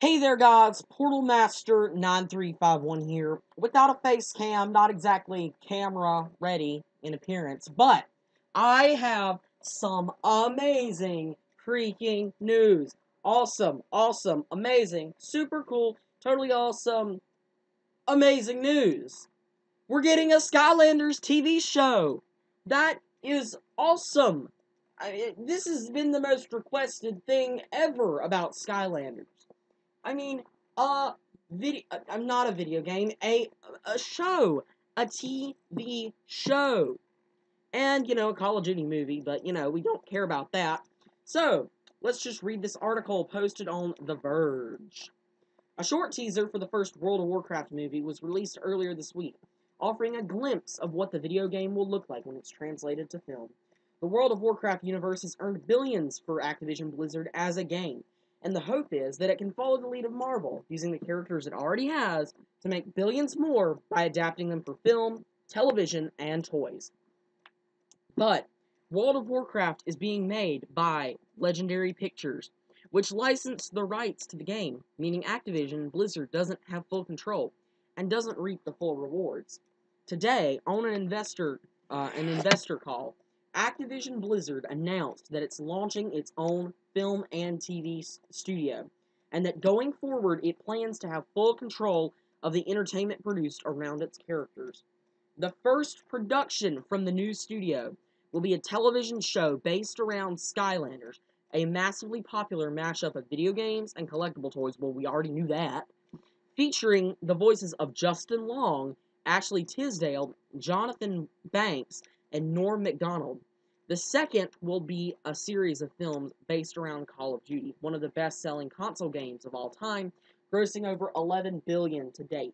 Hey there, guys. Portal Master 9351 here. Without a face cam, not exactly camera ready in appearance, but I have some amazing freaking news. Awesome, amazing, super cool, totally awesome, amazing news. We're getting a Skylanders TV show. That is awesome. This has been the most requested thing ever about Skylanders. I mean, I'm not a video game, a show, a TV show, and a Call of Duty movie. But we don't care about that. So let's just read this article posted on The Verge. A short teaser for the first World of Warcraft movie was released earlier this week, offering a glimpse of what the video game will look like when it's translated to film. The World of Warcraft universe has earned billions for Activision Blizzard as a game, and the hope is that it can follow the lead of Marvel, using the characters it already has to make billions more by adapting them for film, television, and toys. But World of Warcraft is being made by Legendary Pictures, which licensed the rights to the game, meaning Activision Blizzard doesn't have full control and doesn't reap the full rewards. Today, on an investor call, Activision Blizzard announced that it's launching its own film and TV studio, and that going forward it plans to have full control of the entertainment produced around its characters. The first production from the new studio will be a television show based around Skylanders, a massively popular mashup of video games and collectible toys. Well, we already knew that. Featuring the voices of Justin Long, Ashley Tisdale, Jonathan Banks, and Norm Macdonald. The second will be a series of films based around Call of Duty, one of the best-selling console games of all time, grossing over $11 billion to date.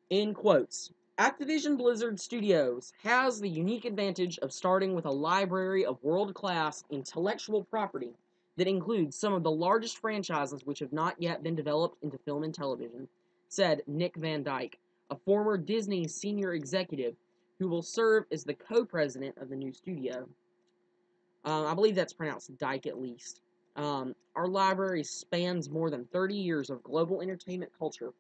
In quotes, Activision Blizzard Studios has the unique advantage of starting with a library of world-class intellectual property that includes some of the largest franchises which have not yet been developed into film and television, said Nick Van Dyke, a former Disney senior executive who will serve as the co-president of the new studio. I believe that's pronounced Dyke at least. Our library spans more than 30 years of global entertainment culture,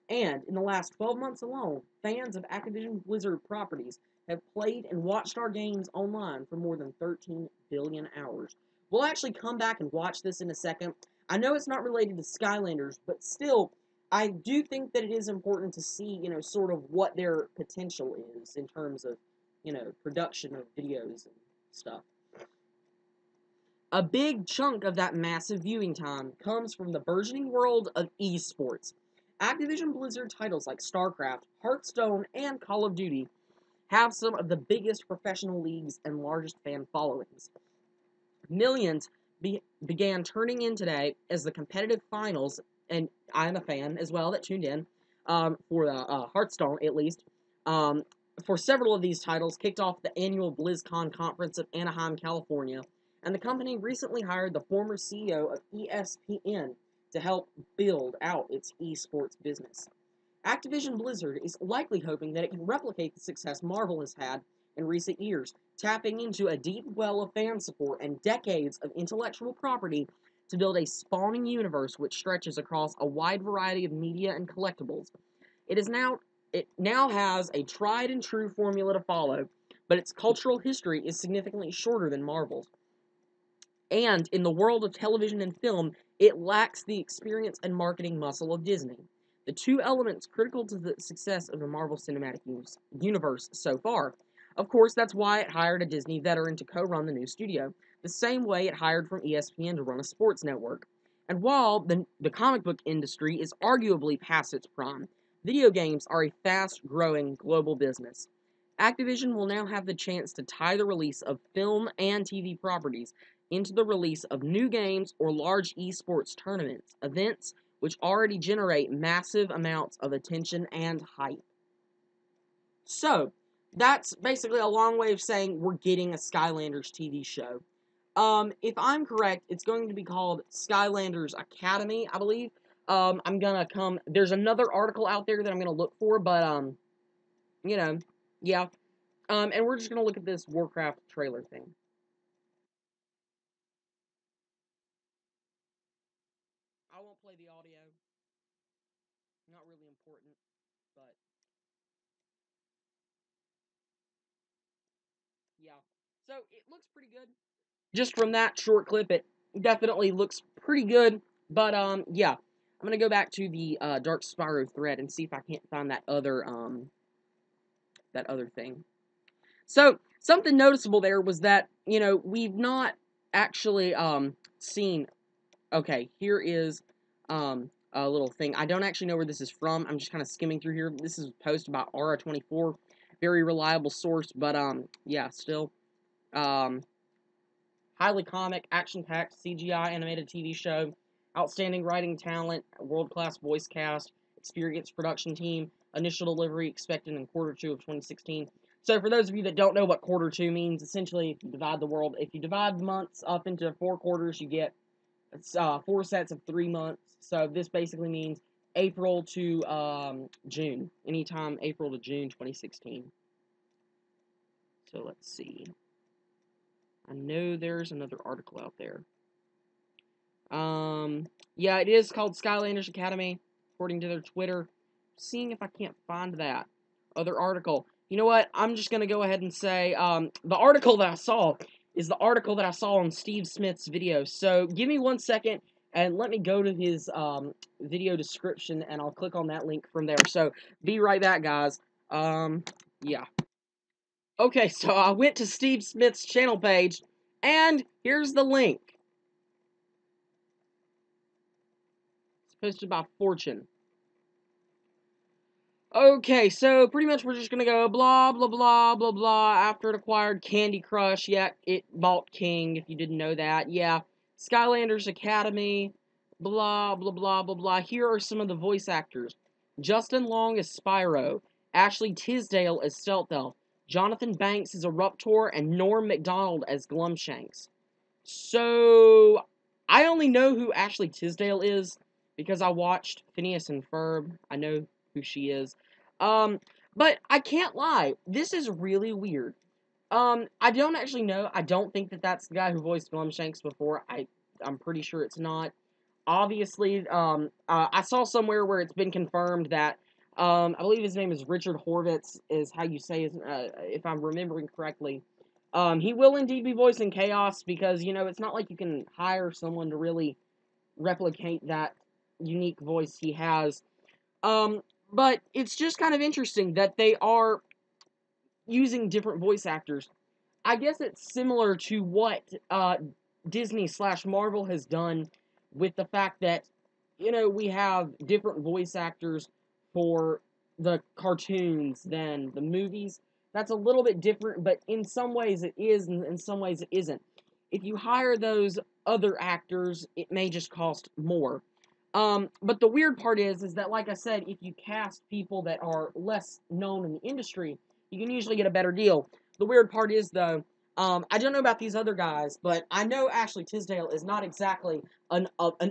and in the last 12 months alone, fans of Activision Blizzard properties have played and watched our games online for more than 13 billion hours. We'll actually come back and watch this in a second. I know it's not related to Skylanders, but still, I do think that it is important to see, sort of what their potential is in terms of, production of videos and stuff. A big chunk of that massive viewing time comes from the burgeoning world of esports. Activision Blizzard titles like StarCraft, Hearthstone, and Call of Duty have some of the biggest professional leagues and largest fan followings. Millions began turning in today as the competitive finals, and I'm a fan as well that tuned in for the Hearthstone at least. For several of these titles, kicked off the annual BlizzCon conference in Anaheim, California, and the company recently hired the former CEO of ESPN to help build out its esports business. Activision Blizzard is likely hoping that it can replicate the success Marvel has had in recent years, tapping into a deep well of fan support and decades of intellectual property to build a spawning universe which stretches across a wide variety of media and collectibles. It now has a tried and true formula to follow, but its cultural history is significantly shorter than Marvel's. And in the world of television and film, it lacks the experience and marketing muscle of Disney, the two elements critical to the success of the Marvel Cinematic Universe so far. Of course, that's why it hired a Disney veteran to co-run the new studio, the same way it hired from ESPN to run a sports network. And while the comic book industry is arguably past its prime, video games are a fast-growing global business. Activision will now have the chance to tie the release of film and TV properties into the release of new games or large esports tournaments, events which already generate massive amounts of attention and hype. So, that's basically a long way of saying we're getting a Skylanders TV show. If I'm correct, it's going to be called Skylanders Academy, I believe. There's another article out there that I'm gonna look for, but, yeah. And we're just gonna look at this Warcraft trailer thing. won't play the audio. Not really important, but yeah. So it looks pretty good. Just from that short clip, it definitely looks pretty good. But yeah, I'm gonna go back to the Dark Spyro thread and see if I can't find that other thing. So something noticeable there was that we've not actually seen. Okay, here is a little thing. I don't actually know where this is from. I'm just kind of skimming through here. This is a post about Aura24, very reliable source, but yeah, still highly comic, action-packed, CGI animated TV show, outstanding writing talent, world-class voice cast, experienced production team, initial delivery expected in Q2 of 2016. So for those of you that don't know what Q2 means, essentially, if you divide the months up into 4 quarters, you get 4 sets of 3 months. So this basically means April to June, anytime April to June 2016. So let's see. I know there's another article out there. Yeah, it is called Skylanders Academy, according to their Twitter. Seeing if I can't find that other article. You know what? I'm just gonna go ahead and say, the article that I saw is the article that I saw on Steve Smith's video. So give me 1 second and let me go to his video description and I'll click on that link from there. So be right back, guys. Yeah. Okay, so I went to Steve Smith's channel page and here's the link. It's posted by Fortune. Okay, so pretty much we're just gonna go blah, blah, blah, blah, blah. After it acquired Candy Crush, yeah, it bought King, if you didn't know that. Yeah, Skylanders Academy, blah, blah, blah, blah, blah. Here are some of the voice actors. Justin Long as Spyro, Ashley Tisdale as Stealth Elf, Jonathan Banks as Eruptor, and Norm MacDonald as Glumshanks. So, I only know who Ashley Tisdale is because I watched Phineas and Ferb. I know who she is. But I can't lie. This is really weird. I don't actually know. I don't think that that's the guy who voiced Glumshanks before. I'm pretty sure it's not. Obviously, I saw somewhere where it's been confirmed that, I believe his name is Richard Horvitz, is how you say his, if I'm remembering correctly. He will indeed be voicing Chaos because, it's not like you can hire someone to really replicate that unique voice he has. But it's just kind of interesting that they are using different voice actors. I guess it's similar to what Disney/Marvel has done with the fact that, we have different voice actors for the cartoons than the movies. That's a little bit different, but in some ways it is, and in some ways it isn't. If you hire those other actors, it may just cost more. But the weird part is that, like I said, if you cast people that are less known in the industry, you can usually get a better deal. The weird part is, though, I don't know about these other guys, but I know Ashley Tisdale is not exactly an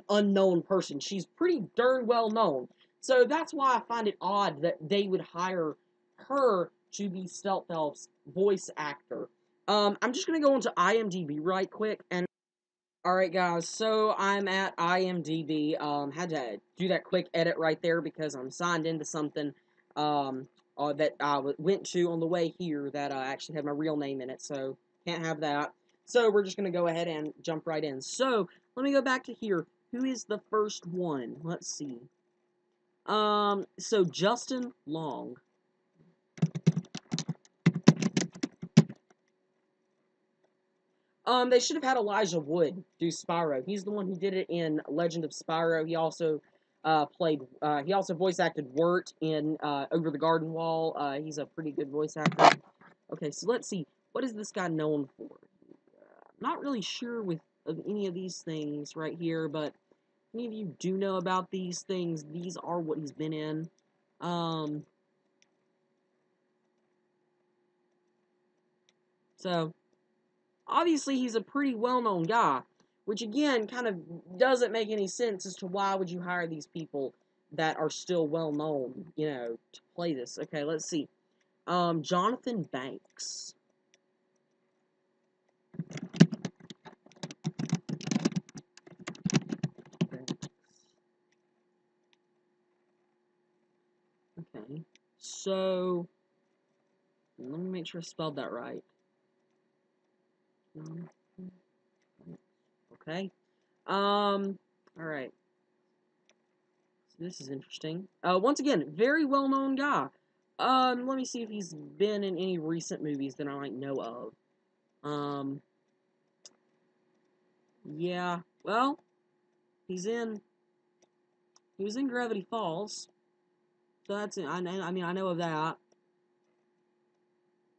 unknown person. She's pretty darn well known. So that's why I find it odd that they would hire her to be Stealth Elf's voice actor. I'm just going to go into IMDb right quick, and alright guys, so I'm at IMDb, had to do that quick edit right there because I'm signed into something, that I went to on the way here that actually had my real name in it, so can't have that. So we're just going to go ahead and jump right in. So, let me go back to here. Who is the first one? Let's see. So Justin Long. They should have had Elijah Wood do Spyro. He's the one who did it in Legend of Spyro. He also he also voice acted Wirt in Over the Garden Wall. He's a pretty good voice actor. Okay, so let's see. What is this guy known for? Not really sure of any of these things right here, but any of you do know about these things, these are what he's been in. So, obviously he's a pretty well-known guy, which again kind of doesn't make any sense as to why would you hire these people that are still well-known, to play this. Okay, let's see. Jonathan Banks. Okay. So, let me make sure I spelled that right. Okay. Alright. So this is interesting. Once again, very well-known guy. Let me see if he's been in any recent movies that I might know of. Yeah. Well, he's in. He was in Gravity Falls. So that's it. I mean, I know of that.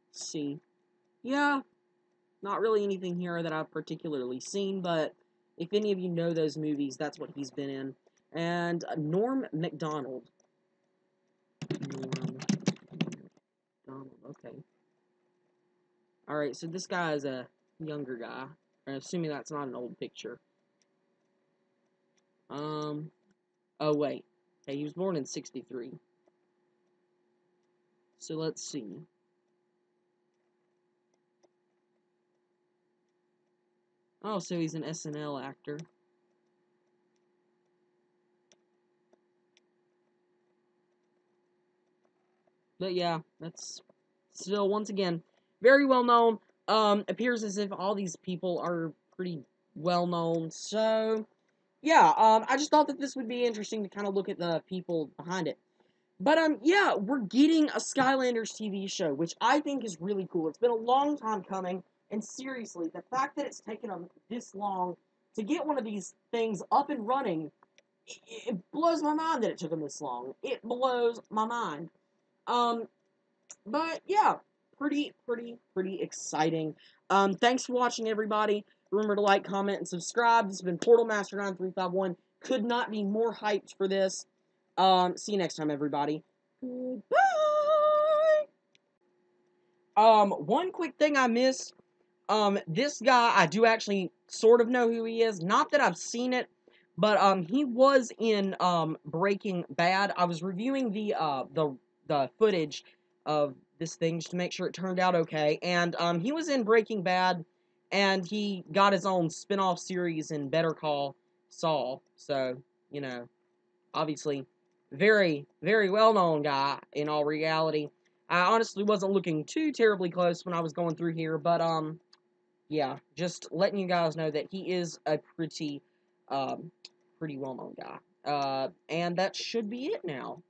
Let's see. Yeah, not really anything here that I've particularly seen, but if any of you know those movies, that's what he's been in. And Norm Macdonald. Norm Macdonald, okay. Alright, so this guy is a younger guy. I'm assuming that's not an old picture. Oh wait. Okay, he was born in 63. So let's see. Oh, so he's an SNL actor. But yeah, that's still, once again, very well known. Appears as if all these people are pretty well known. So, yeah, I just thought that this would be interesting to kind of look at the people behind it. But, yeah, we're getting a Skylanders TV show, which I think is really cool. It's been a long time coming, and seriously, the fact that it's taken them this long to get one of these things up and running, it blows my mind that it took them this long. It blows my mind. Um, but yeah, pretty exciting. Thanks for watching, everybody. Remember to like, comment, and subscribe. This has been Portal Master 9351. Could not be more hyped for this. See you next time, everybody. Goodbye. One quick thing I missed. This guy, I do actually sort of know who he is. Not that I've seen it, but he was in Breaking Bad. I was reviewing the footage of this thing just to make sure it turned out okay. And he was in Breaking Bad, and he got his own spin-off series in Better Call Saul. So, you know, obviously, very well-known guy in all reality. I honestly wasn't looking too terribly close when I was going through here, but yeah, just letting you guys know that he is a pretty well-known guy. And that should be it now.